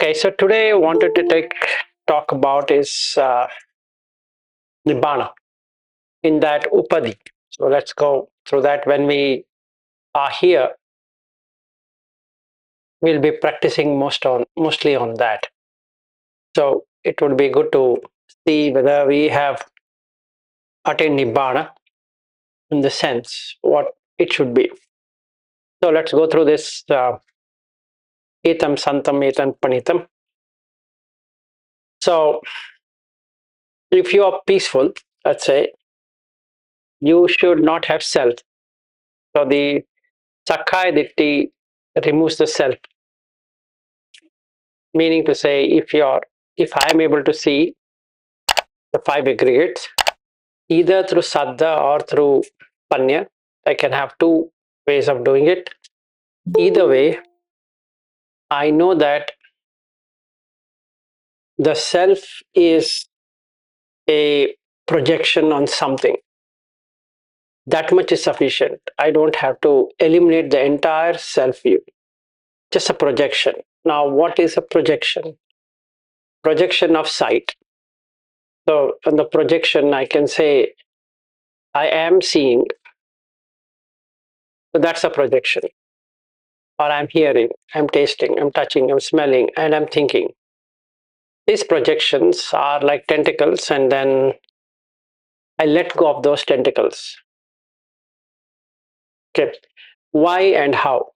Okay, so today I wanted to talk about is Nibbana in that Upadi. So let's go through that. When we are here, we'll be practicing mostly on that. So it would be good to see whether we have attained Nibbana in the sense what it should be. So let's go through this Etam Santam Etam Panitam. So if you are peaceful, let's say, you should not have self. So the Sakkaya Ditti removes the self, meaning to say if I am able to see the five aggregates either through Saddha or through Panya, I can have two ways of doing it. Either way, I know that the self is a projection on something. That much is sufficient. I don't have to eliminate the entire self view, just a projection. Now, what is a projection? Projection of sight. So, on the projection, I can say, I am seeing. So, that's a projection. Or I'm hearing, I'm tasting, I'm touching, I'm smelling, and I'm thinking. These projections are like tentacles, and then I let go of those tentacles. Okay. Why and how?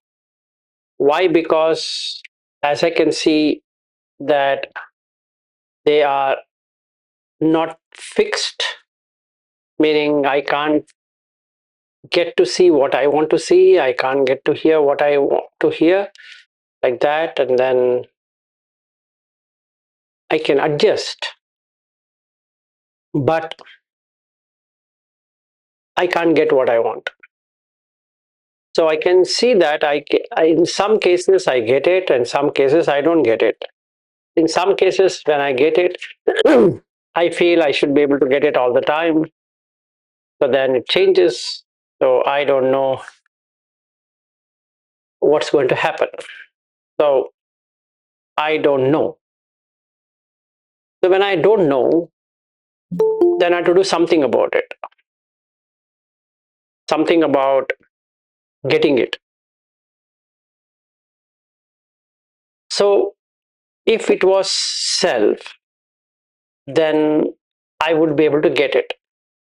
Why? Because as I can see that they are not fixed, meaning I can't get to see what I want to see, I can't get to hear what I want to hear, like that, and then I can adjust, but I can't get what I want. So I can see that in some cases I get it, and some cases I don't get it. In some cases, when I get it, I feel I should be able to get it all the time. So then it changes. So I don't know what's going to happen. So I don't know. So when I don't know, then I have to do something about it. Something about getting it. So if it was self, then I would be able to get it.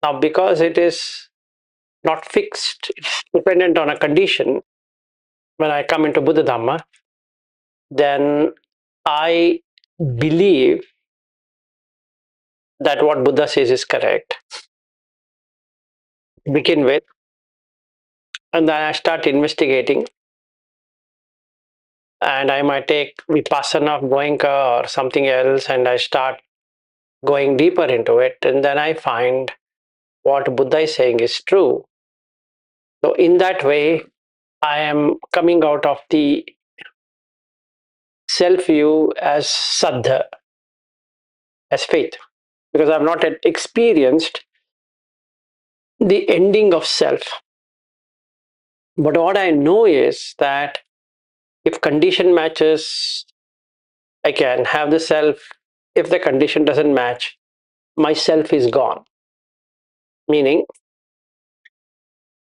Now, because it is not fixed, it's dependent on a condition. When I come into Buddha Dhamma, then I believe that what Buddha says is correct, begin with, and then I start investigating, and I might take Vipassana of Goenka or something else, and I start going deeper into it, and then I find what Buddha is saying is true. So in that way, I am coming out of the self view as saddha, as faith, because I've not yet experienced the ending of self. But what I know is that if condition matches, I can have the self. If the condition doesn't match, my self is gone. Meaning,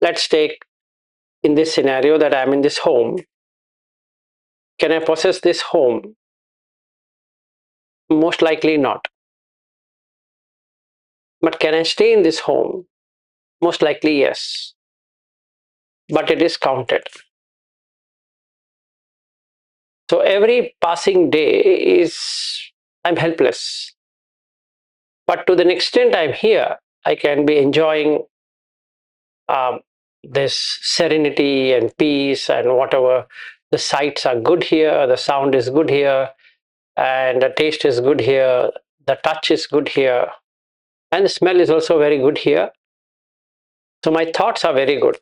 let's take in this scenario that I'm in this home. Can I possess this home? Most likely not. But can I stay in this home? Most likely yes. But it is counted. So every passing day I'm helpless. But to the extent I'm here, I can be enjoying um, this serenity and peace and whatever. The sights are good here, the sound is good here, and the taste is good here, the touch is good here, and the smell is also very good here. So my thoughts are very good.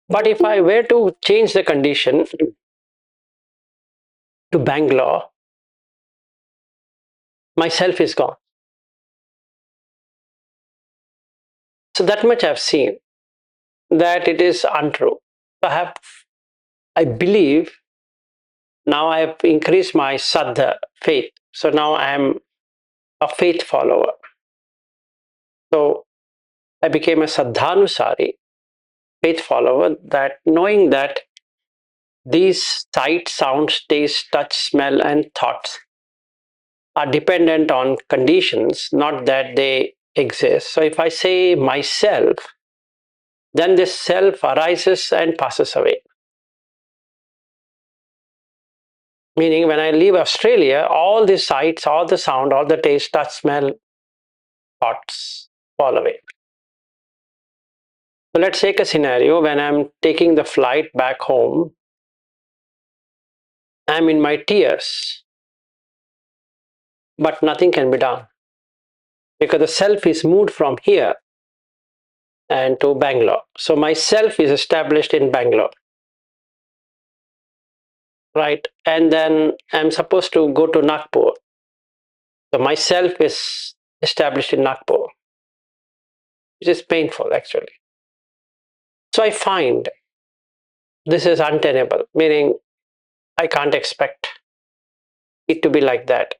But if I were to change the condition to Bangalore, myself is gone. So that much I've seen that it is untrue. I believe Now I have increased my Saddha, faith. So now I am a faith follower. So I became a Saddhanusari, faith follower, that knowing that these sight, sounds, taste, touch, smell, and thoughts are dependent on conditions, not that they exist. So if I say myself, then this self arises and passes away. Meaning, when I leave Australia, all the sights, all the sound, all the taste, touch, smell, thoughts fall away. So let's take a scenario when I'm taking the flight back home. I'm in my tears, but nothing can be done because the self is moved from here and to Bangalore. So my self is established in Bangalore, right? And then I'm supposed to go to Nagpur. So myself is established in Nagpur, which is painful actually. So I find this is untenable, meaning I can't expect it to be like that.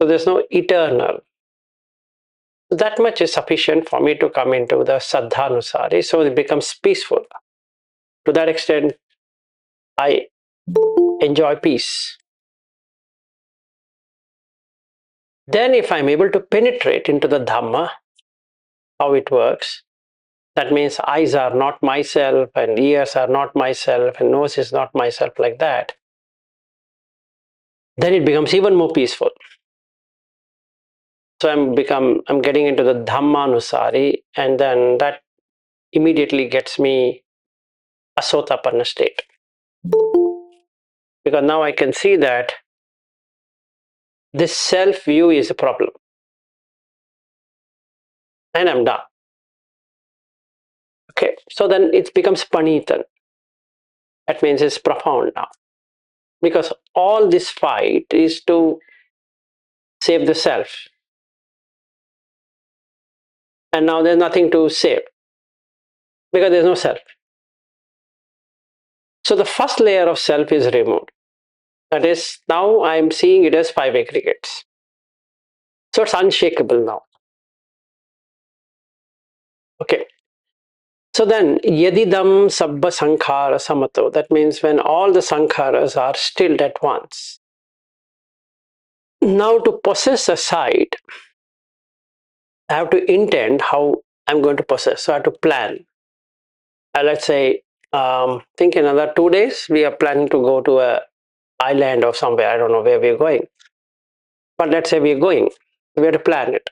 So there's no eternal. So that much is sufficient for me to come into the Saddhanusari. So it becomes peaceful. To that extent, I enjoy peace. Then, if I'm able to penetrate into the Dhamma, how it works, that means eyes are not myself, and ears are not myself, and nose is not myself, like that, then it becomes even more peaceful. So I'm getting into the Dhammanusari, and then that immediately gets me a Sotapanna state. Because now I can see that this self view is a problem, and I'm done. Okay, so then it becomes Panitan. That means it's profound now. Because all this fight is to save the self. And now there's nothing to save because there's no self. So the first layer of self is removed. That is, now I'm seeing it as five aggregates. So it's unshakable now. Okay. So then, yadidam sabba sankhara samato. That means when all the sankharas are stilled at once. Now to possess a site, I have to intend how I'm going to possess. So I have to plan. Let's say, think in another 2 days, we are planning to go to a island or somewhere. I don't know where we're going. But let's say we're going. We have to plan it.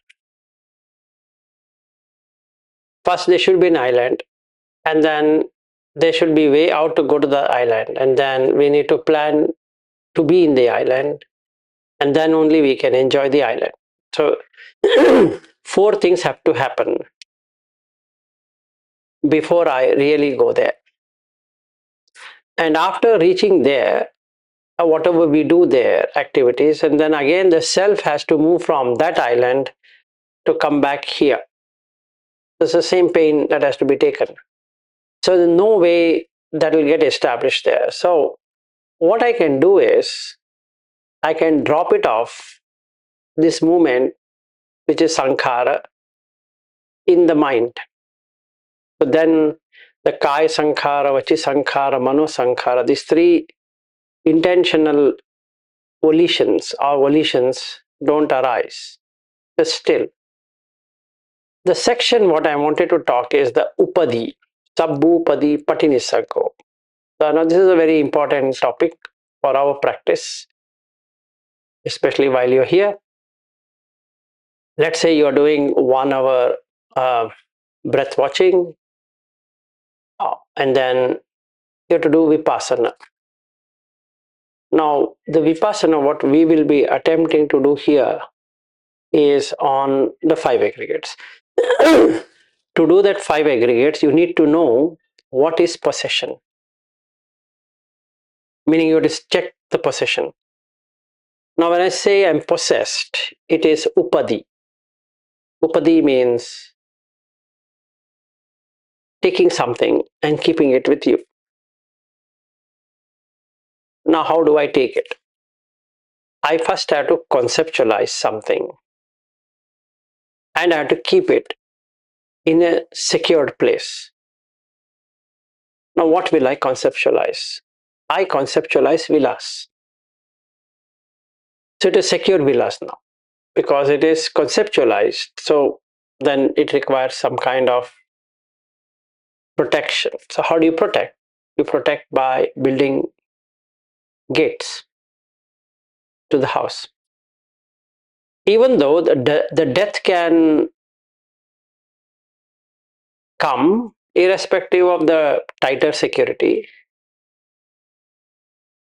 First, there should be an island, and then there should be way out to go to the island, and then we need to plan to be in the island, and then only we can enjoy the island. So, four things have to happen before I really go there. And after reaching there, whatever we do there, activities, and then again the self has to move from that island to come back here. It's the same pain that has to be taken. So there's no way that will get established there. So what I can do is I can drop it off, this movement, which is sankhara, in the mind. So then the kaya sankhara, vachi sankhara, mano sankhara, these three intentional volitions or volitions don't arise. Just still. The section what I wanted to talk is the upadi, sabbupadi patinisargo. So now this is a very important topic for our practice, especially while you're here. Let's say you're doing 1 hour breath watching, and then you have to do vipassana. Now, the vipassana, what we will be attempting to do here is on the five aggregates. To do that five aggregates, you need to know what is possession. Meaning you have to check the possession. Now, when I say I'm possessed, it is upadi. Upadi means taking something and keeping it with you. Now, how do I take it? I first have to conceptualize something and I have to keep it in a secured place. Now, what will I conceptualize? I conceptualize villas. So it is secure villas now because it is conceptualized. So then it requires some kind of protection. So, how do you protect? You protect by building gates to the house. Even though the death can come irrespective of the tighter security,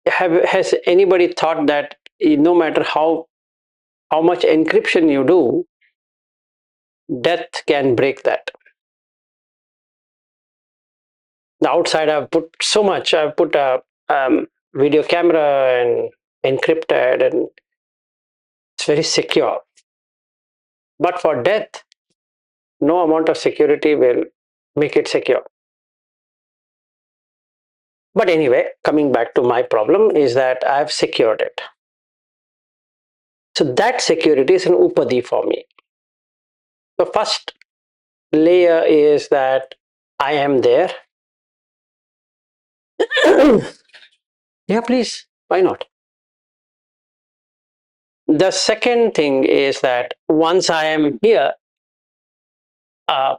has anybody thought that no matter how much encryption you do, death can break that? The outside I've put so much. I've put a video camera and encrypted, and it's very secure. But for death, no amount of security will make it secure. But anyway, coming back to my problem is that I've secured it. So that security is an upadi for me. The first layer is that I am there. Yeah, please. Why not? The second thing is that once I am here uh,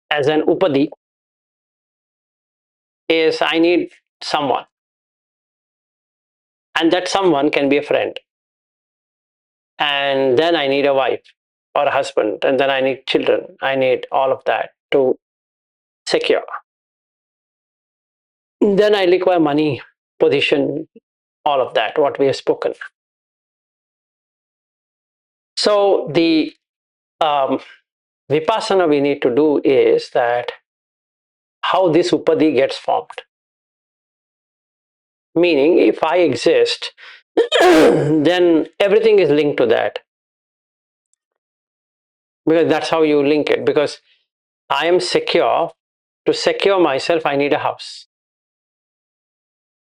as an upadi, is I need someone, and that someone can be a friend, and then I need a wife or a husband, and then I need children. I need all of that to secure. Then I require money, position, all of that, what we have spoken. So the um, vipassana we need to do is that how this upadi gets formed. Meaning, if I exist, then everything is linked to that. Because that's how you link it. Because I am secure. To secure myself, I need a house.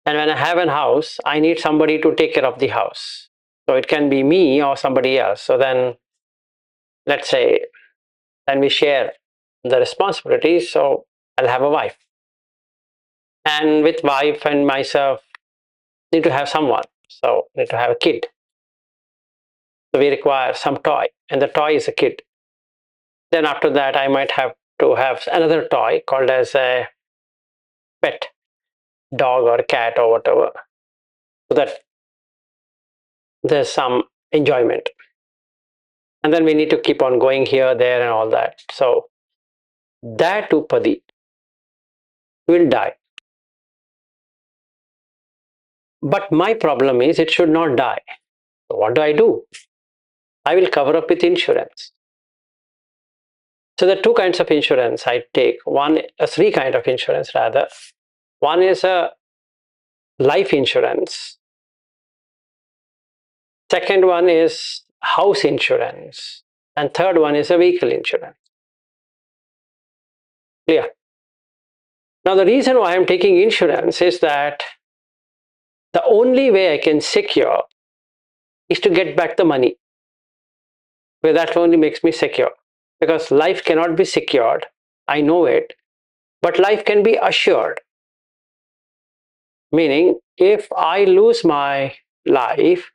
And when I have a house, I need somebody to take care of the house. So it can be me or somebody else. So then, let's say, then we share the responsibilities. So I'll have a wife. And with wife and myself, need to have someone. So need to have a kid. So we require some toy, and the toy is a kid. Then after that, I might have to have another toy called as a pet, dog or cat or whatever, so that there's some enjoyment. And then we need to keep on going here, there, and all that. So that upadi will die. But my problem is it should not die. So what do? I will cover up with insurance. So there are two kinds of insurance I take. Three kind of insurance rather. One is a life insurance. Second one is house insurance. And third one is a vehicle insurance. Clear? Now the reason why I'm taking insurance is that the only way I can secure is to get back the money. Because that only makes me secure. Because life cannot be secured. I know it. But life can be assured. Meaning, if I lose my life,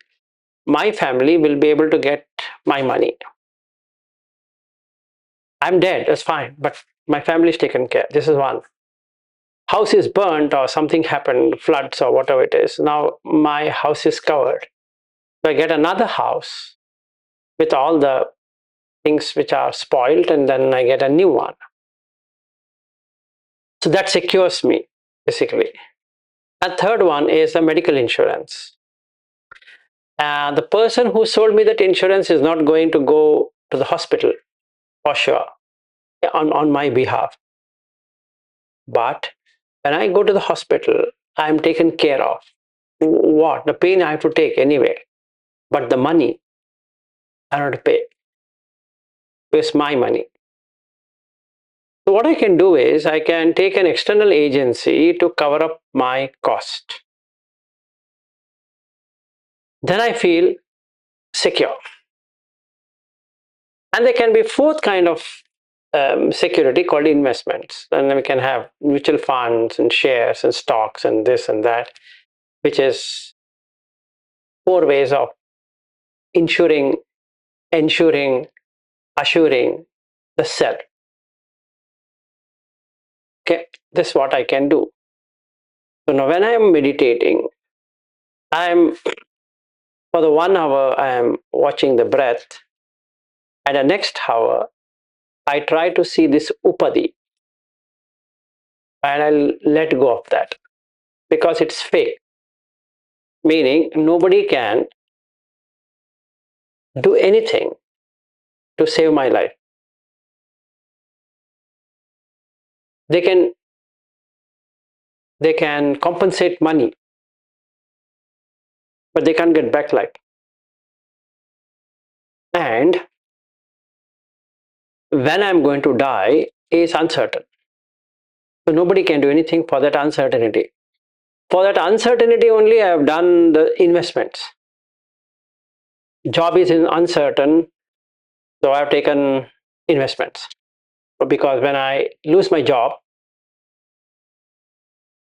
my family will be able to get my money. I'm dead, that's fine, but my family is taken care. This is one. House is burnt or something happened, floods or whatever it is. Now my house is covered. So I get another house with all the things which are spoiled, and then I get a new one. So that secures me, basically. And third one is the medical insurance. The person who sold me that insurance is not going to go to the hospital for sure on my behalf. But when I go to the hospital, I am taken care of. What? The pain I have to take anyway. But the money I don't have to pay. It's my money. So what I can do is I can take an external agency to cover up my cost. then I feel secure. And there can be fourth kind of security called investments. And then we can have mutual funds and shares and stocks and this and that, which is four ways of ensuring, assuring the self. Okay, this is what I can do. So now when I am meditating, I am for the 1 hour I am watching the breath, and the next hour I try to see this upadi and I'll let go of that because it's fake. Meaning nobody can do anything to save my life. They can compensate money, but they can't get back life. And when I'm going to die is uncertain. So nobody can do anything for that uncertainty. For that uncertainty only I have done the investments. Job is uncertain, so I have taken investments. Because when I lose my job,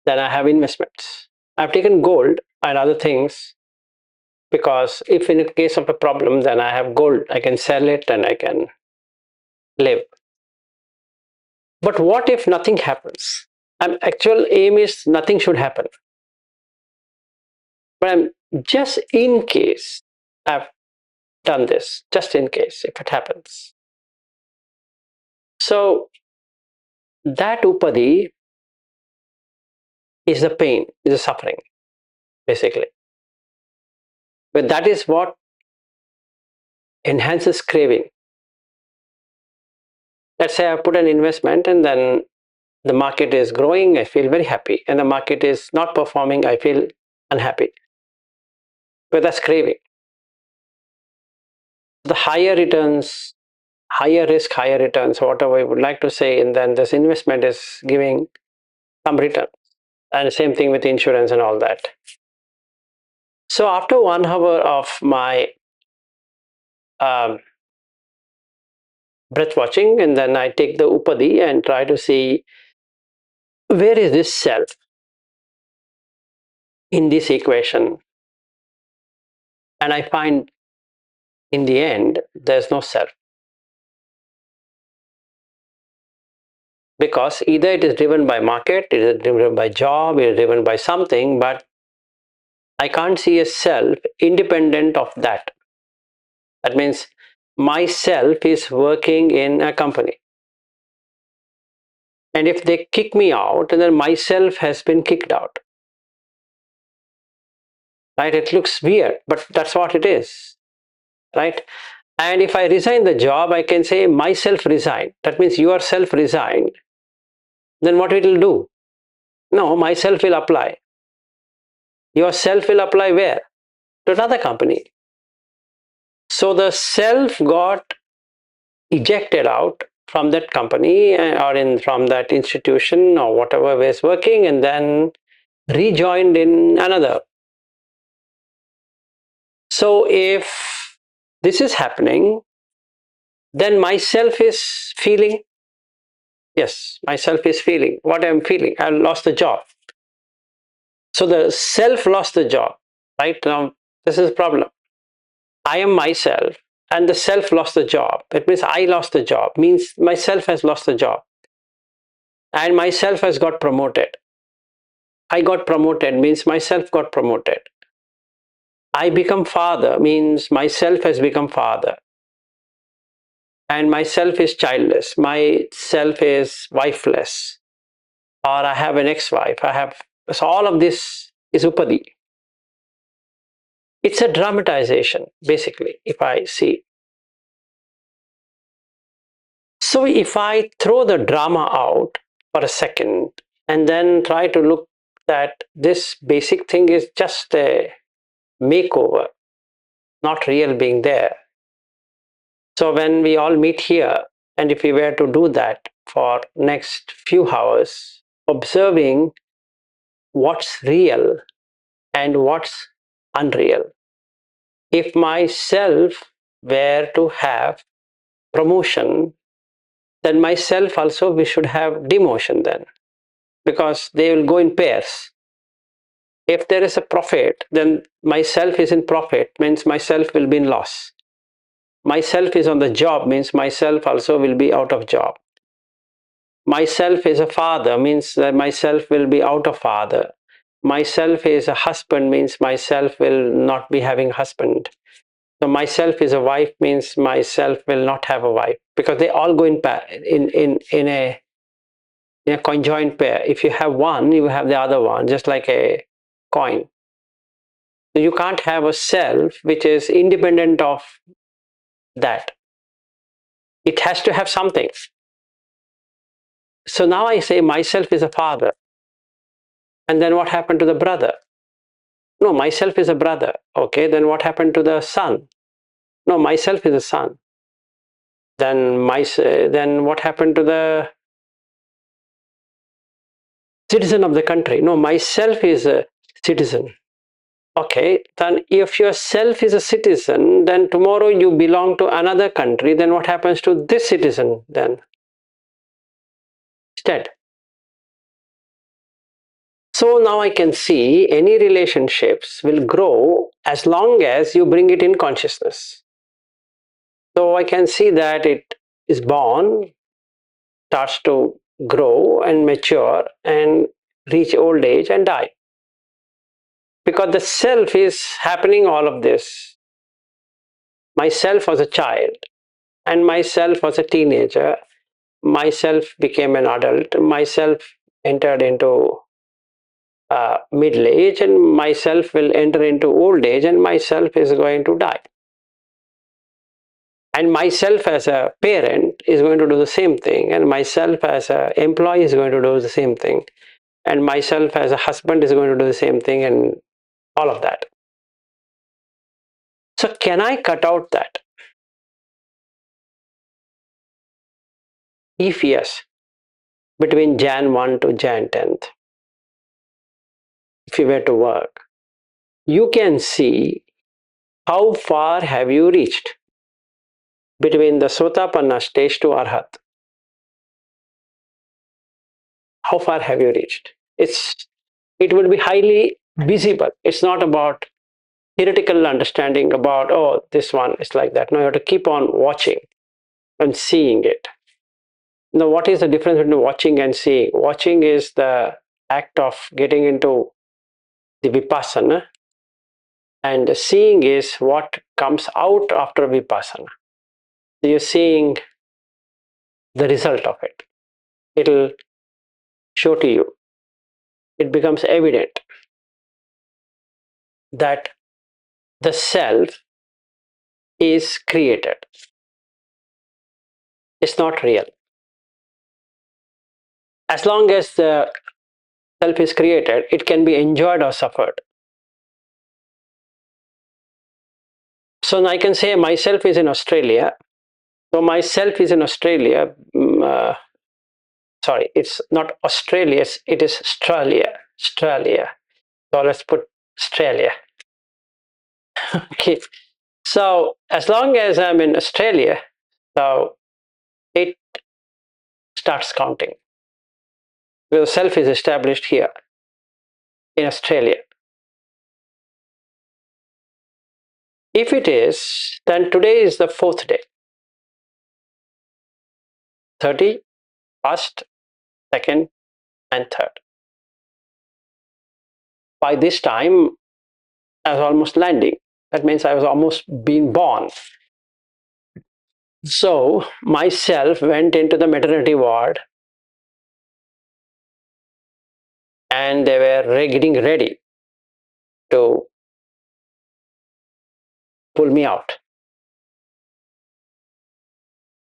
then I have investments. I've taken gold and other things because if in the case of a problem, then I have gold. I can sell it and I can live. But what if nothing happens? Actual aim is nothing should happen. But I'm just in case I've done this, just in case if it happens. So that upadi is the pain, is the suffering, basically. But that is what enhances craving. Let's say I put an investment and then the market is growing, I feel very happy. And the market is not performing, I feel unhappy. But that's craving. The higher returns, higher risk, higher returns, whatever I would like to say, and then this investment is giving some return. And the same thing with insurance and all that. So after 1 hour of my breath watching, and then I take the upadi and try to see where is this self in this equation. And I find in the end, there's no self. Because either it is driven by market, it is driven by job, it is driven by something, but I can't see a self independent of that. That means myself is working in a company. And if they kick me out, then myself has been kicked out. Right? It looks weird, but that's what it is. Right? And if I resign the job, I can say myself resigned. That means yourself resigned. Then what it will do? No, myself will apply. Yourself will apply where? To another company. So the self got ejected out from that company or from that institution or whatever was working and then rejoined in another. So if this is happening, then myself is feeling, yes, myself is feeling what I'm feeling. I lost the job. So the self lost the job. Right now, this is the problem. I am myself and the self lost the job. It means I lost the job, means myself has lost the job. And myself has got promoted. I got promoted means myself got promoted. I become father means myself has become father. And myself is childless. Myself is wifeless. Or I have an ex-wife. So all of this is upadi. It's a dramatization, basically, if I see. So if I throw the drama out for a second and then try to look that this basic thing is just a makeover, not real being there. So when we all meet here, and if we were to do that for next few hours, observing what's real and what's unreal, if myself were to have promotion, then myself also we should have demotion then, because they will go in pairs. If there is a profit, then myself is in profit, means myself will be in loss. Myself is on the job, means myself also will be out of job. Myself is a father, means that myself will be out of father. Myself is a husband, means myself will not be having husband. So myself is a wife, means myself will not have a wife, because they all go in in a conjoined pair. If you have one, you have the other one, just like a coin. So you can't have a self which is independent of that. It has to have something. So now I say myself is a father. And then what happened to the brother? No, myself is a brother. Okay, then what happened to the son? No, myself is a son. Then what happened to the citizen of the country? No, myself is a citizen. Okay, then if yourself is a citizen, then tomorrow you belong to another country, then what happens to this citizen then? Instead. So now I can see any relationships will grow as long as you bring it in consciousness. So I can see that it is born, starts to grow and mature and reach old age and die. Because the self is happening all of this. Myself was a child, and myself was a teenager. Myself became an adult. Myself entered into middle age, and myself will enter into old age, and myself is going to die. And myself as a parent is going to do the same thing, and myself as an employee is going to do the same thing, and myself as a husband is going to do the same thing, and all of that. So can I cut out that? If yes, between Jan 1 to Jan 10th, if you were to work, you can see how far have you reached between the Sotapanna stage to Arhat. How far have you reached? It will be highly visible. It's not about theoretical understanding about, oh, this one is like that. No, you have to keep on watching and seeing it. Now, what is the difference between watching and seeing? Watching is the act of getting into the vipassana, and seeing is what comes out after vipassana. So you're seeing the result of it. It'll show to you. It becomes evident that the self is created. It's not real. As long as the self is created, it can be enjoyed or suffered. So now I can say myself is in Australia. So myself is in Australia. Sorry, it's not Australia, it is Australia. Australia. So let's put Australia. Okay. So as long as I'm in Australia, so it starts counting. The self is established here in Australia. If it is, then today is the fourth day. 30, first, second, and third. By this time, I was almost landing. That means I was almost being born. So myself went into the maternity ward, and they were getting ready to pull me out.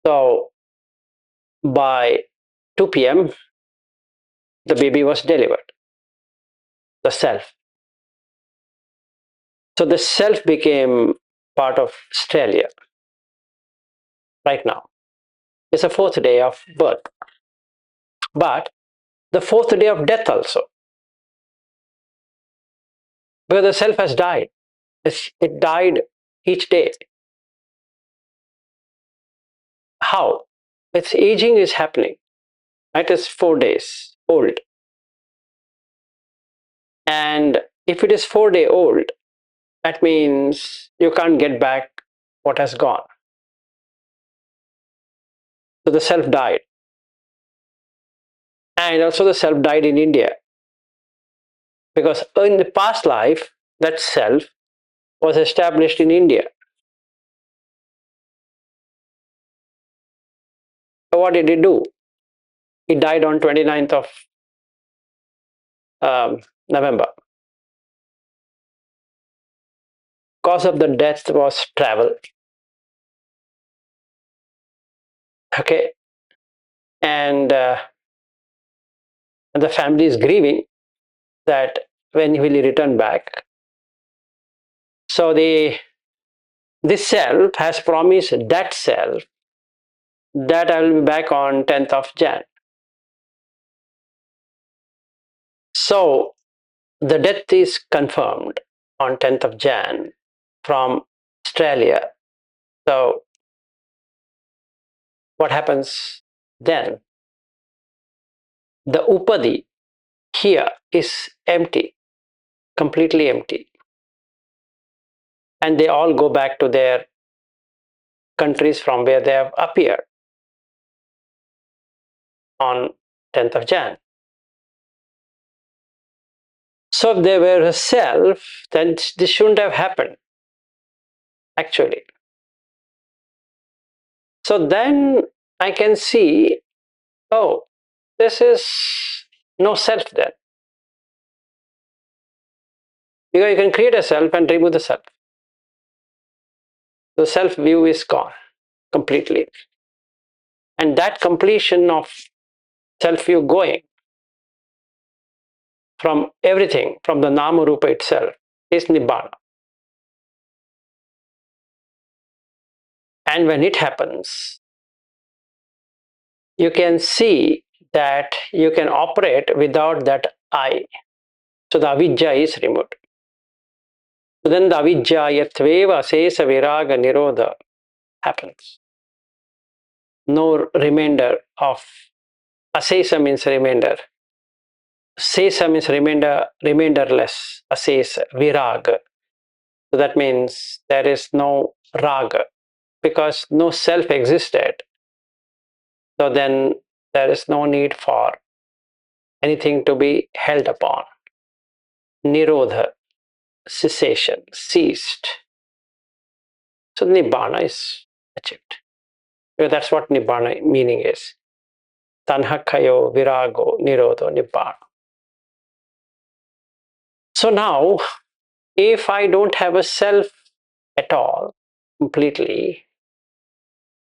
So by 2 p.m., the baby was delivered, the self. So the self became part of Australia right now. It's the fourth day of birth, but the fourth day of death also, because the self has died. It died each day. How? Its aging is happening. It is 4 days old. And if it is 4 day old, that means you can't get back what has gone. So the self died. And also the self died in India. Because in the past life, that self was established in India. So what did he do? He died on 29th of November. Cause of the death was travel. Okay. And the family is grieving that when will he return back. So this self has promised that self that I will be back on 10th of Jan. So the death is confirmed on 10th of Jan from Australia. So what happens then? The Upadi here is empty, completely empty. And they all go back to their countries from where they have appeared on 10th of Jan. So if there were a self, then this shouldn't have happened, actually. So then I can see, oh, this is no self then. Because you can create a self and remove the self. The self view is gone completely. And that completion of self view going from everything, from the Nama Rupa itself, is Nibbana. And when it happens, you can see that you can operate without that I. So the avidya is removed. So then the avidya yatveva sesa viraga nirodha happens. No remainder of asesa means remainder. Sesa means remainder, remainderless. Asesa, viraga. So that means there is no raga because no self existed. So then there is no need for anything to be held upon. Nirodha, cessation, ceased. So Nibbana is achieved. That's what Nibbana meaning is. Tanhakayo, virago, nirodho, Nibbana. So now, if I don't have a self at all, completely,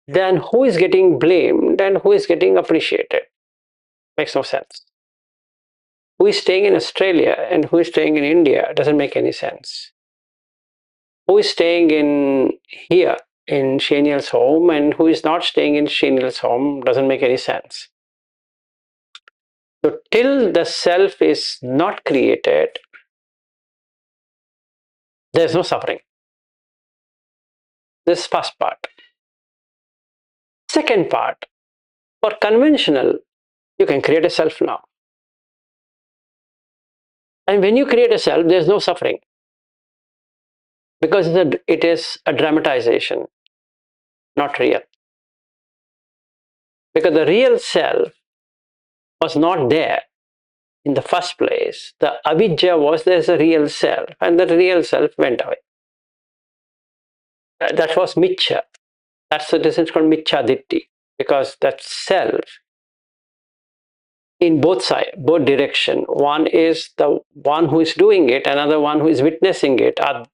then who is getting blamed and who is getting appreciated? Makes no sense. Who is staying in Australia and who is staying in India doesn't make any sense. Who is staying in here in Shaniel's home and who is not staying in Shaniel's home doesn't make any sense. So till the self is not created, there's no suffering. This first part. Second part, for conventional, you can create a self now. And when you create a self, there's no suffering because it is a dramatization, not real. Because the real self was not there in the first place. The avidya was there's a real self, and the real self went away. That was michya. That's the reason it's called michya ditti, because that self in both sides, both direction. One is the one who is doing it, another one who is witnessing it, are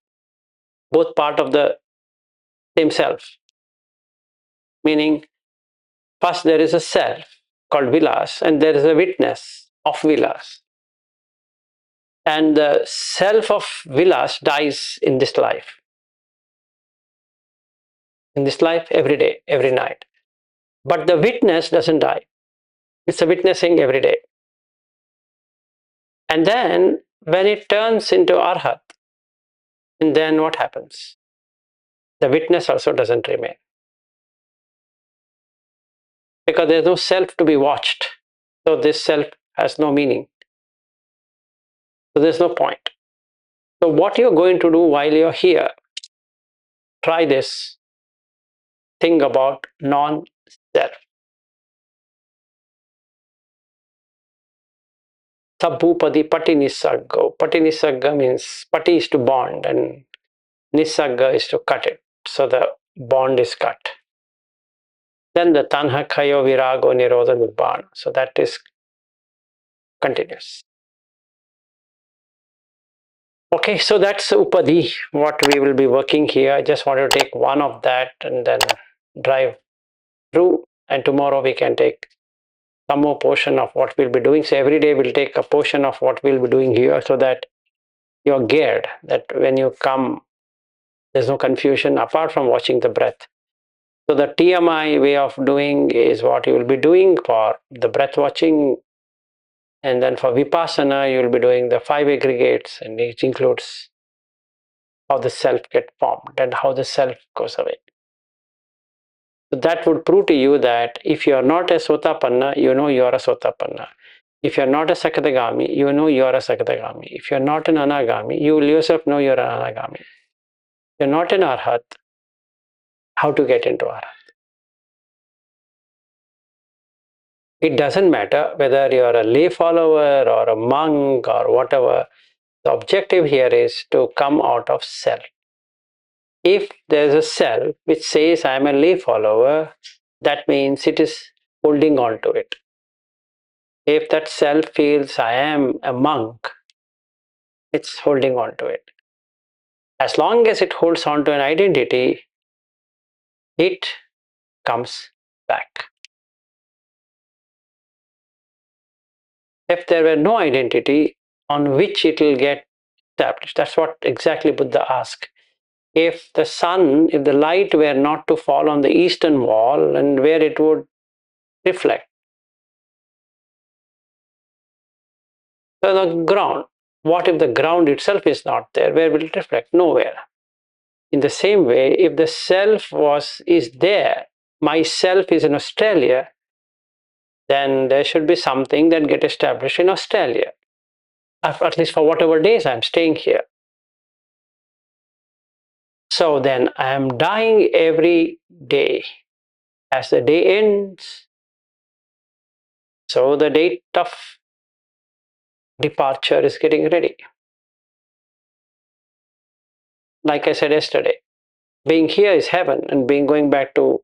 both part of the same self. Meaning, first there is a self called Vilas, and there is a witness of Vilas. And the self of Vilas dies in this life. In this life, every day, every night. But the witness doesn't die. It's a witnessing every day. And then when it turns into Arhat, and then what happens? The witness also doesn't remain because there's no self to be watched. So this self has no meaning. So there's no point. So what you're going to do while you're here, try this. Think about non-self. Tabbupadi pati nisarga. Pati nisarga means pati is to bond and nisarga is to cut it. So the bond is cut. Then the tanha kayo virago nirodha nibbana. So that is continuous. Okay, so that's upadi, what we will be working here. I just want to take one of that and then drive through. And tomorrow we can take some more portion of what we'll be doing. So every day we'll take a portion of what we'll be doing here so that you're geared, that when you come, there's no confusion apart from watching the breath. So the TMI way of doing is what you will be doing for the breath watching. And then for Vipassana, you will be doing the five aggregates, and it includes how the self gets formed and how the self goes away. So that would prove to you that if you are not a Sotapanna, you know you are a Sotapanna. If you're not a Sakadagami, you know you're a Sakadagami. If you're not an Anagami, you will yourself know you're an Anagami. If you're not an Arhat, how to get into Arhat? It doesn't matter whether you're a lay follower or a monk or whatever. The objective here is to come out of self. If there's a self which says I'm a lay follower, that means it is holding on to it. If that self feels I am a monk, it's holding on to it. As long as it holds on to an identity, it comes back. If there were no identity on which it will get established, that's what exactly Buddha asked. If the sun, if the light were not to fall on the eastern wall and where it would reflect, so the ground, what if the ground itself is not there? Where will it reflect? Nowhere. In the same way, if the self is there, myself is in Australia, then there should be something that get established in Australia, at least for whatever days I'm staying here. So then I am dying every day. As the day ends, so the date of departure is getting ready. Like I said yesterday, being here is heaven and being going back to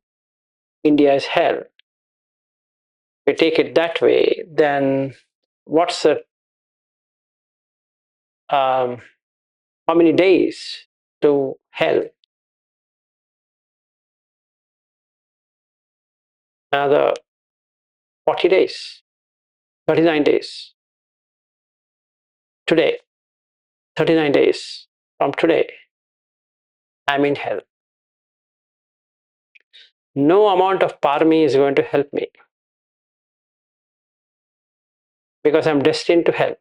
India is hell. If we take it that way, then what's the how many days to hell? Another 40 days, 39 days. Today, 39 days from today, I'm in hell. No amount of parmi is going to help me because I'm destined to hell.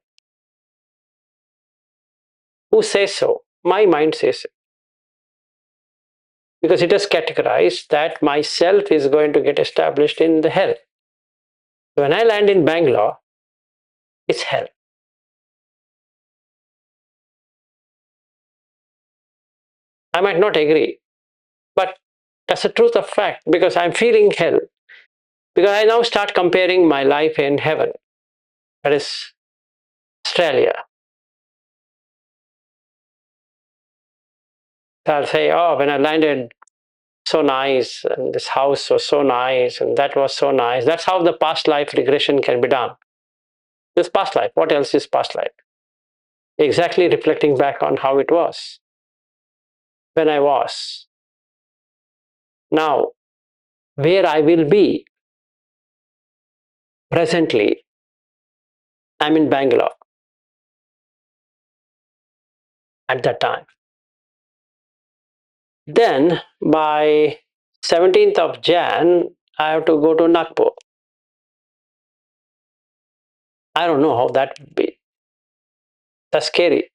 Who says so? My mind says it. Because it has categorized that myself is going to get established in the hell. When I land in Bangalore, it's hell. I might not agree, but that's the truth of fact because I'm feeling hell. Because I now start comparing my life in heaven, that is Australia. So I'll say, oh, when I landed, so nice, and this house was so nice, and that was so nice. That's how the past life regression can be done. This past life, what else is past life? Exactly reflecting back on how it was when I was. Now, where I will be presently, I'm in Bangalore at that time. Then by 17th of Jan, I have to go to Nagpur. I don't know how that would be. That's scary.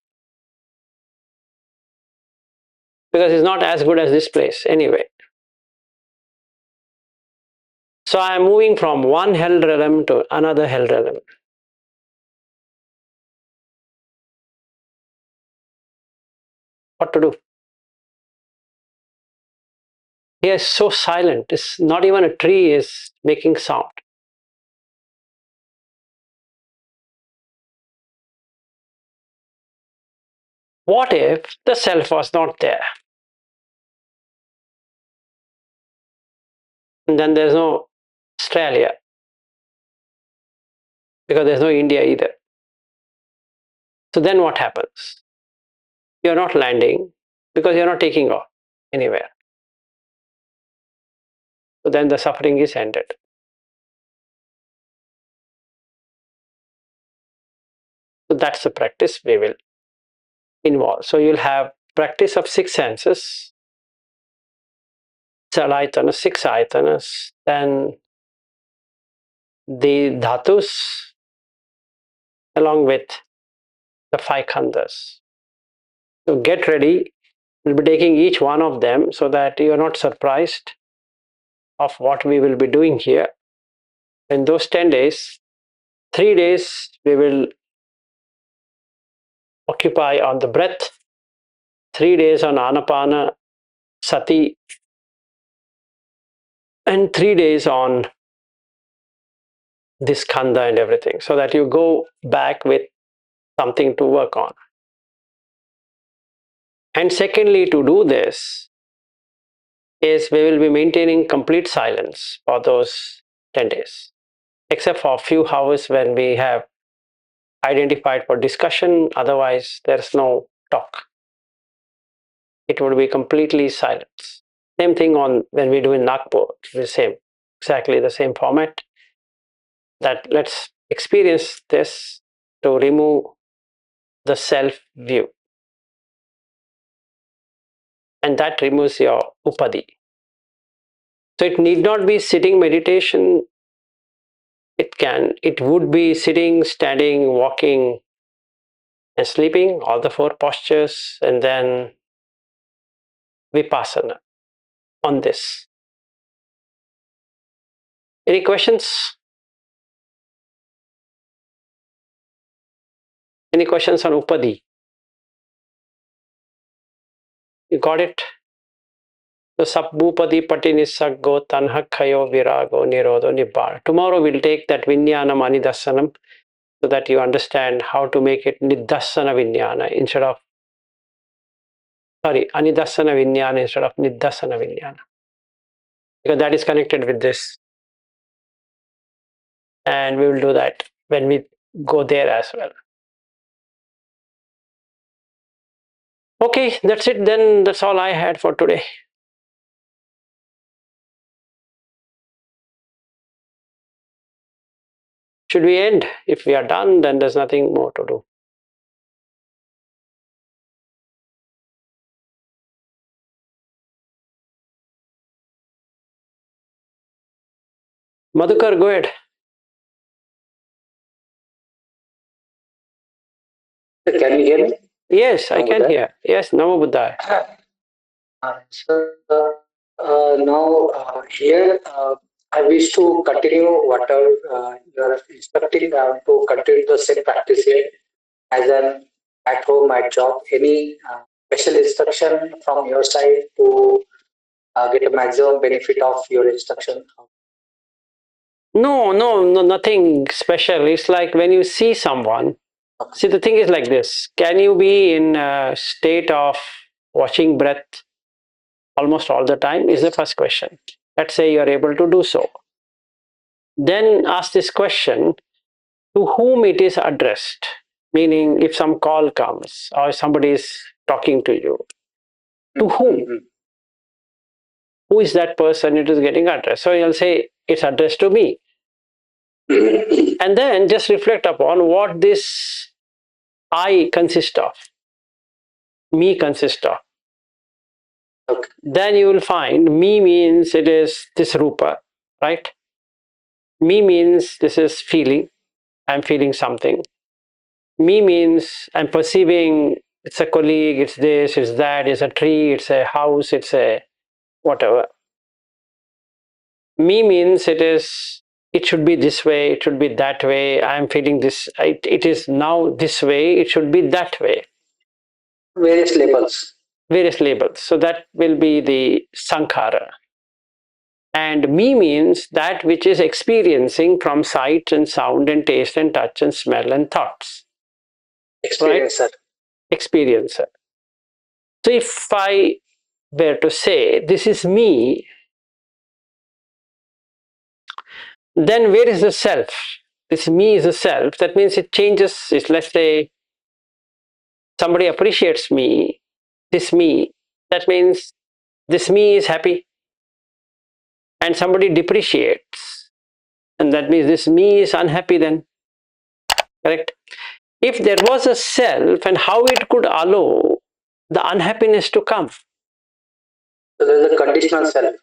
because it's not as good as this place anyway. So I am moving from one hell realm to another hell realm. What to do? Here is so silent. It's not even a tree is making sound. What if the self was not there? And then there's no Australia, because there's no India either. So then what happens? You're not landing because you're not taking off anywhere. So then the suffering is ended. So that's the practice we will involve. So you'll have practice of six senses, salayatana, six ayatanas, then the dhatus along with the five khandhas. So get ready. We'll be taking each one of them so that you're not surprised of what we will be doing here. In those 10 days, 3 days we will occupy on the breath, 3 days on anapana sati, and 3 days on this khandha and everything, so that you go back with something to work on. And secondly, to do this is we will be maintaining complete silence for those 10 days, except for a few hours when we have identified for discussion. Otherwise, there's no talk. It would be completely silence. Same thing on when we do in Nagpur, the same, exactly the same format. That let's experience this to remove the self view, and that removes your upadi. So it need not be sitting meditation. It would be sitting, standing, walking, and sleeping, all the four postures, and then vipassana on this. Any questions? Any questions on upadi? You got it? So sabbupadi pati nisaggo tanhakhayo virago nirodho nibbana. Tomorrow we'll take that vinyanam anidassanam so that you understand how to make it nidassana vinyana instead of, sorry, anidassana vinyana instead of nidassana vinyana. Because that is connected with this. And we will do that when we go there as well. Okay, that's it then. That's all I had for today. Should we end? If we are done, then there's nothing more to do. Madhukar, go ahead. Can you hear me? Yes, I can hear. Yes, Namo Buddhaya. So now here I wish to continue whatever you are instructing to continue the same practice here as an at home at job. Any special instruction from your side to get a maximum benefit of your instruction? No, nothing special. It's like when you see someone. Okay. See, the thing is like this. Can you be in a state of watching breath almost all the time? Is the first question. Let's say you are able to do so. Then ask this question, to whom it is addressed. Meaning, if some call comes or somebody is talking to you, to whom? Who is that person it is getting addressed? So you'll say, it's addressed to me. And then just reflect upon what this I consist of, me consist of. Okay. Then you will find me means it is this rupa, right? Me means this is feeling, I'm feeling something. Me means I'm perceiving It's a colleague, it's this, it's that, it's a tree, it's a house, it's a whatever. Me means it should be this way, it should be that way. I'm feeling this, it is now this way, it should be that way. Various labels. Various labels. So that will be the sankhara. And me means that which is experiencing from sight and sound and taste and touch and smell and thoughts. Experiencer. Right? Experiencer. So if I were to say this is me, then where is the self? This me is the self. That means it changes. It's, let's say somebody appreciates me, this me. That means this me is happy. And somebody depreciates, and that means this me is unhappy then. Correct? If there was a self, and how it could allow the unhappiness to come? So there's a conditional self.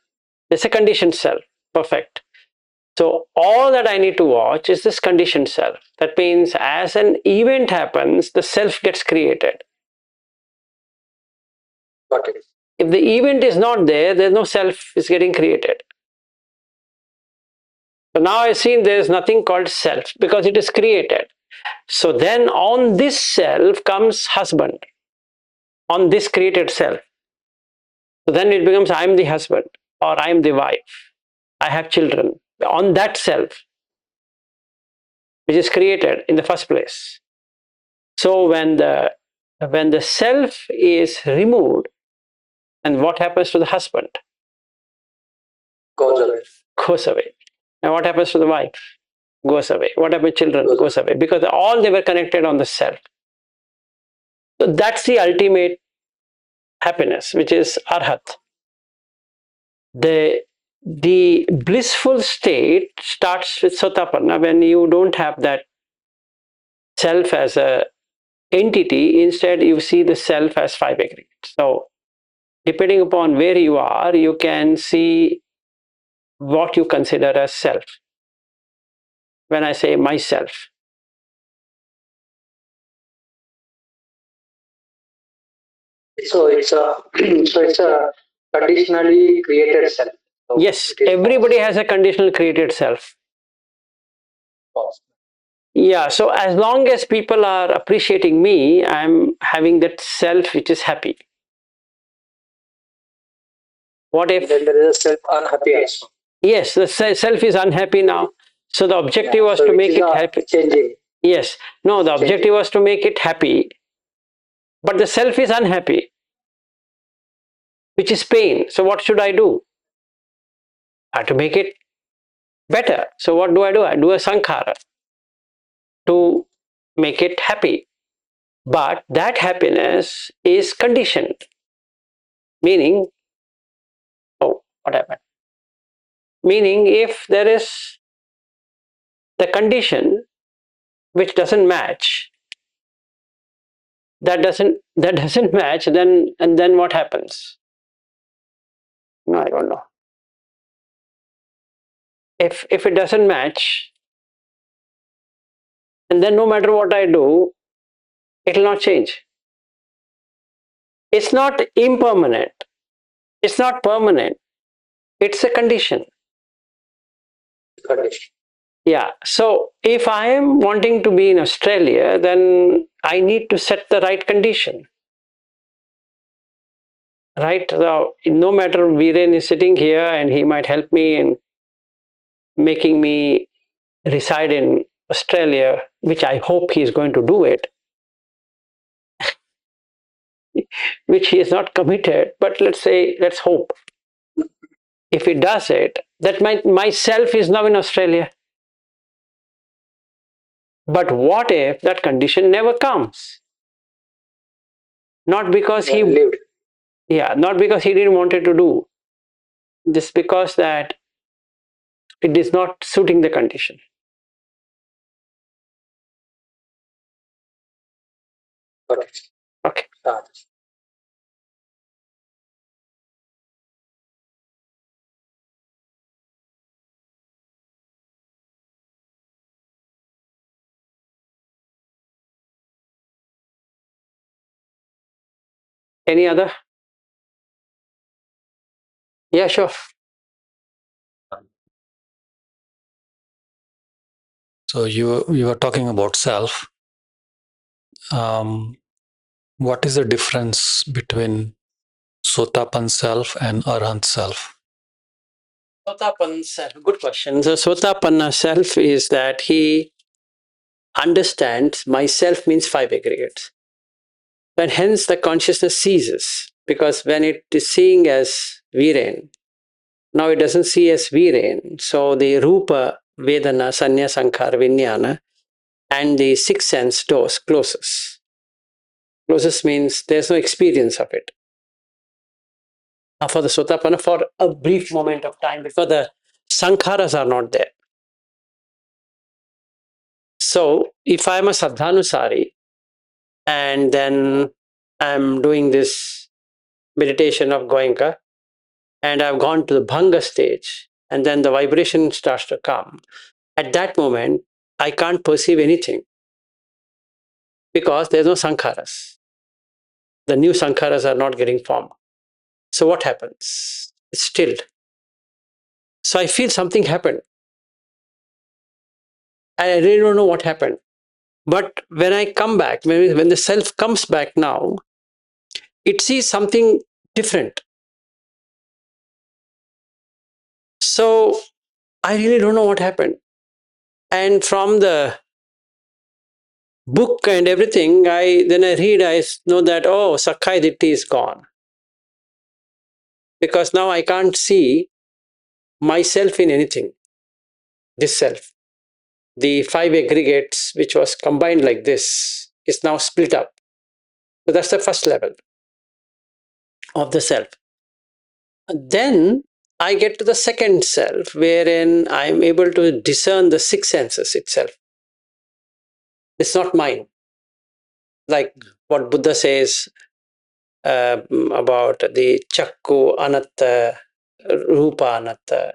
There's a conditioned self. Perfect. So all that I need to watch is this conditioned self. That means as an event happens, the self gets created. Got it. If the event is not there, there's no self is getting created. So now I've seen there's nothing called self because it is created. So then on this self comes husband, on this created self. So then it becomes I'm the husband or I'm the wife. I have children. On that self, which is created in the first place. So when the self is removed, and what happens to the husband? Goes away. Goes away. And what happens to the wife? Goes away. What happens to children? Goes away. Because all they were connected on the self. So that's the ultimate happiness, which is arhat. The blissful state starts with sotapanna when you don't have that self as a entity. Instead, you see the self as five aggregates. So depending upon where you are, you can see what you consider as self. When I say myself, so it's a so it's a conditionally created self. So yes, it is everybody has a conditional created self. false. Yeah, so as long as people are appreciating me, I'm having that self which is happy. What if? Then there is a self unhappy also. Yes, the self is unhappy now. So the objective was So to it make is it a happy. changing. Yes, no, the Changing. objective was to make it happy, but the self is unhappy, which is pain. So what should I do? I have to make it better. So what do? I do a sankhara to make it happy. But that happiness is conditioned, meaning, oh, what happened? Meaning, if there is the condition which doesn't match, that doesn't match, then what happens? No, I don't know. If it doesn't match, and then no matter what I do, it will not change. It's not impermanent. It's not permanent. It's a condition. Condition. Yeah. So if I am wanting to be in Australia, then I need to set the right condition. Right? So no matter Viren is sitting here and he might help me in making me reside in Australia, which I hope he is going to do it, which he is not committed, but let's hope. If he does it, that myself is now in Australia. But what if that condition never comes? Not because he lived. Yeah, not because he didn't want it to do. Just because that it is not suiting the condition. Okay. Any other? Yeah, sure. So you were talking about self. Um, what is the difference between Sotapan self and Arhant self? Sotapanna self. Good question. So Sotapanna self is that he understands myself means five aggregates. And hence the consciousness ceases. Because when it is seeing as Viren, now it doesn't see as Viren. So the Rupa, Vedana, Sanya, Sankhara, Vijnana, and the sixth sense doors closes. Closes means there's no experience of it. Now for the Sotapanna, for a brief moment of time, because the Sankharas are not there. So if I'm a Sadhanusari and then I'm doing this meditation of Goenka and I've gone to the Bhanga stage and then the vibration starts to come, at that moment, I can't perceive anything because there's no Sankharas. The new Sankharas are not getting formed. So what happens? It's stilled. So I feel something happened. I really don't know what happened. But when I come back, when the self comes back now, it sees something different. So I really don't know what happened. And from the book and everything, I read, I know that, oh, Sakkaya Ditthi is gone. Because now I can't see myself in anything, this self. The five aggregates, which was combined like this, is now split up. So that's the first level of the self. Then I get to the second self, wherein I'm able to discern the six senses itself. It's not mine. Like what Buddha says about the Chakku Anatta, Rupa Anatta,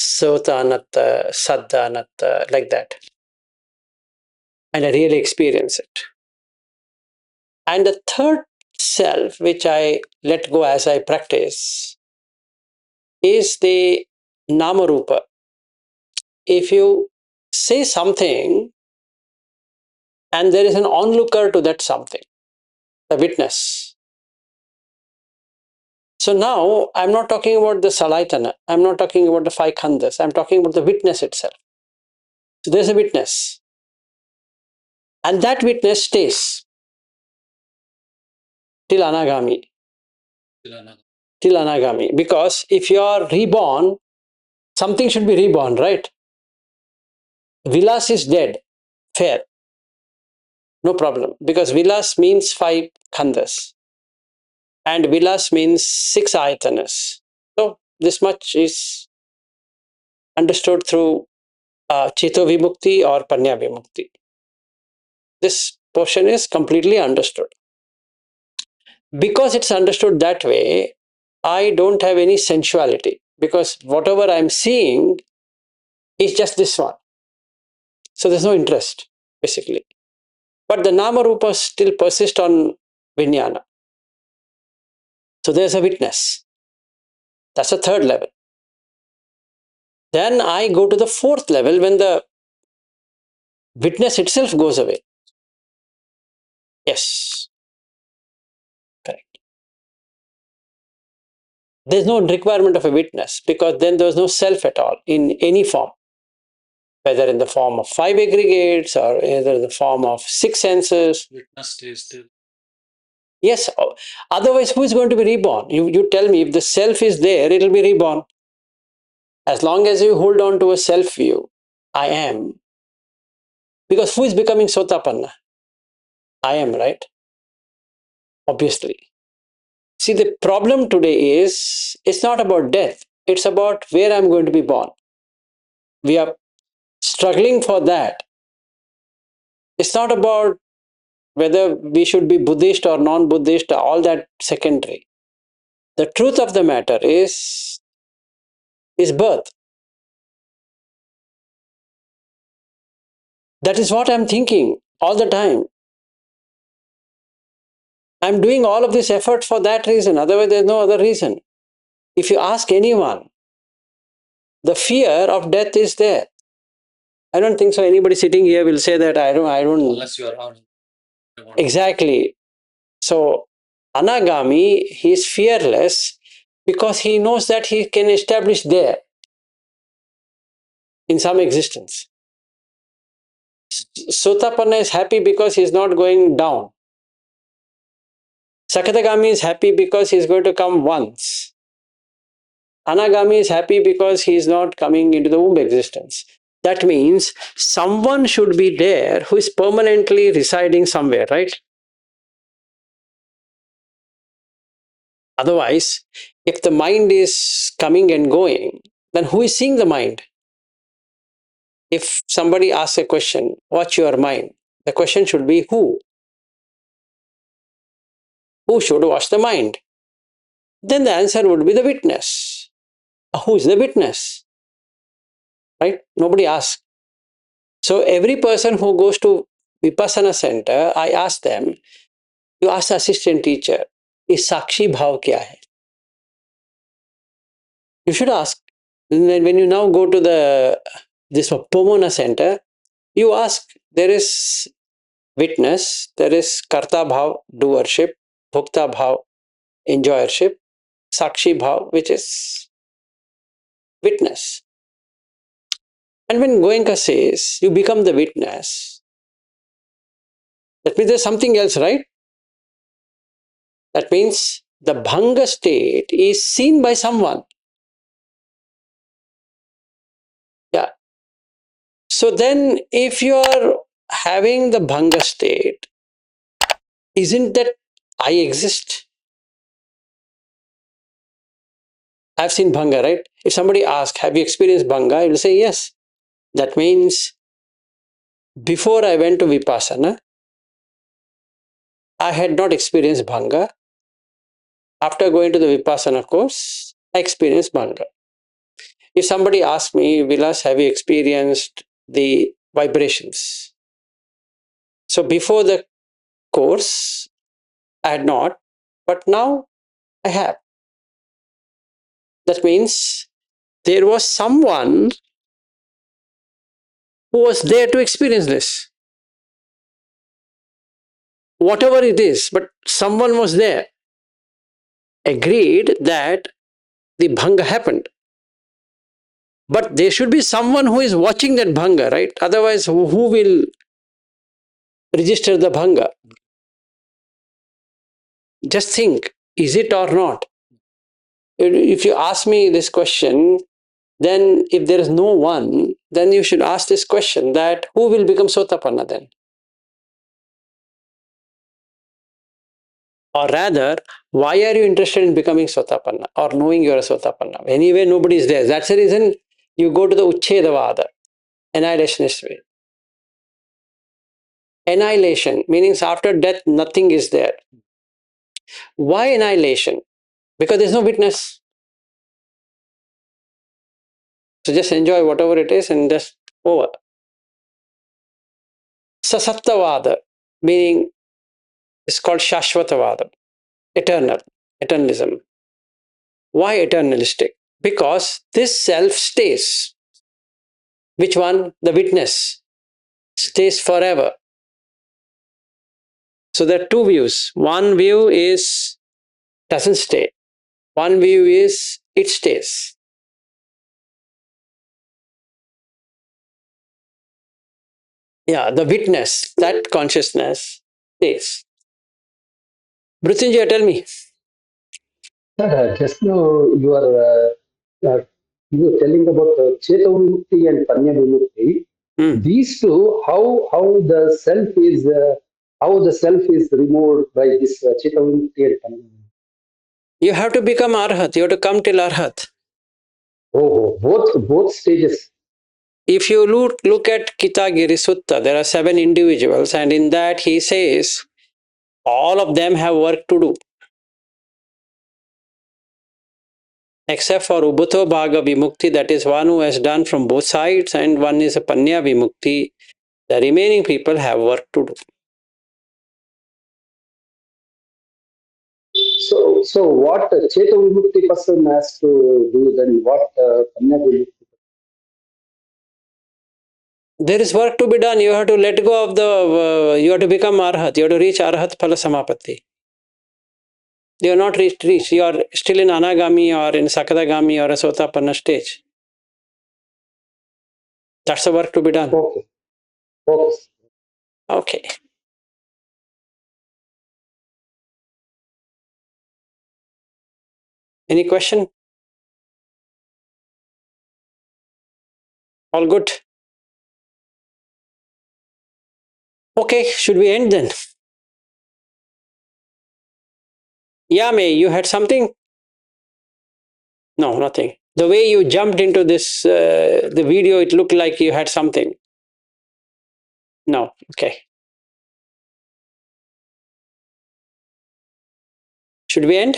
Sota Anatta, Saddha Anatta, like that. And I really experience it. And the third self, which I let go as I practice, is the Namarupa. If you say something and there is an onlooker to that something, a witness. So now I'm not talking about the Salaitana, I'm not talking about the five khandhas, I'm talking about the witness itself. So there's a witness. And that witness stays till Anagami. Till Anagami. Because if you are reborn, something should be reborn, right? Vilas is dead, fair, no problem. Because Vilas means five khandhas. And Vilas means six ayatanas. So this much is understood through Chito Vimukti or Panya Vimukti. This portion is completely understood. Because it's understood that way, I don't have any sensuality because whatever I'm seeing is just this one. So there's no interest, basically. But the Nama Rupa still persist on Vijnana. So there's a witness. That's a third level. Then I go to the fourth level when the witness itself goes away. Yes, correct. There's no requirement of a witness because then there's no self at all in any form, whether in the form of five aggregates or either in the form of six senses. Witness stays still. Yes, otherwise, who is going to be reborn? You tell me, if the self is there, it'll be reborn. As long as you hold on to a self view, I am. Because who is becoming Sotapanna? I am, right? Obviously. See, the problem today is it's not about death, it's about where I'm going to be born. We are struggling for that. It's not about whether we should be Buddhist or non Buddhist, all that secondary. The truth of the matter is birth. That is what I'm thinking all the time. I'm doing all of this effort for that reason. Otherwise, there's no other reason. If you ask anyone, the fear of death is there. I don't think so. Anybody sitting here will say that I don't. Unless you are exactly. So, Anagami, he is fearless because he knows that he can establish there in some existence. Sotapanna is happy because he is not going down. Sakatagami is happy because he is going to come once. Anagami is happy because he is not coming into the womb existence. That means someone should be there who is permanently residing somewhere, right? Otherwise, if the mind is coming and going, then who is seeing the mind? If somebody asks a question, what's your mind? The question should be who? Who should watch the mind? Then the answer would be the witness. Who is the witness? Right? Nobody asks. So every person who goes to Vipassana center, I ask them, you ask the assistant teacher, is Sakshi Bhav kya hai? You should ask. When you now go to this Pomona center, you ask, there is witness, there is Karta Bhav, doership, Bhukta Bhav, enjoyership, Sakshi Bhav, which is witness. And when Goenka says, you become the witness, that means there's something else, right? That means the Bhanga state is seen by someone. Yeah. So then, if you are having the Bhanga state, isn't that I exist? I've seen Bhanga, right? If somebody asks, have you experienced Bhanga? I will say yes. That means before I went to Vipassana, I had not experienced Bhanga. After going to the Vipassana course, I experienced Bhanga. If somebody asks me, Vilas, have you experienced the vibrations? So before the course, I had not, but now I have. That means there was someone who was there to experience this. Whatever it is, but someone was there. Agreed that the Bhanga happened. But there should be someone who is watching that Bhanga, right? Otherwise, who will register the Bhanga? Just think, is it or not? If you ask me this question, then if there is no one, then you should ask this question, that who will become Sotapanna then? Or rather, why are you interested in becoming Sotapanna or knowing you are a Sotapanna? Anyway, nobody is there. That's the reason you go to the Uchchedavada, annihilationist way. Annihilation, meaning after death, nothing is there. Why annihilation? Because there's no witness. So just enjoy whatever it is and just over. Sasattavada, meaning it's called Shashvatavada, eternal, eternalism. Why eternalistic? Because this self stays. Which one? The witness stays forever. So there are two views. One view is doesn't stay. One view is it stays. Yeah, the witness, that consciousness stays. Mrityunjay, tell me. Just now you were telling about Chetavimukti and Panyavimukti. These two, how the self is removed by this Chetavimukti and Panyavimukti. You have to become Arhat. You have to come till Arhat. Oh, both stages. If you look at Kitagiri Sutta, there are 7 individuals, and in that he says all of them have work to do. Except for Ubhuto Bhaga Vimukti, that is one who has done from both sides, and one is a Panya Vimukti. The remaining people have work to do. So what Cheta Vimukti person has to do then? What Kanya Vimukti? There is work to be done. You have to let go of the, you have to become Arhat. You have to reach Arhat Phala Samapatti. You are not reached. You are still in Anagami or in Sakadagami or a Sotapanna stage. That's the work to be done. Okay. Okay. Okay. Any question? All good? Okay, should we end then? Yeah, May, you had something? No, nothing. The way you jumped into this, the video, it looked like you had something. No, okay. Should we end?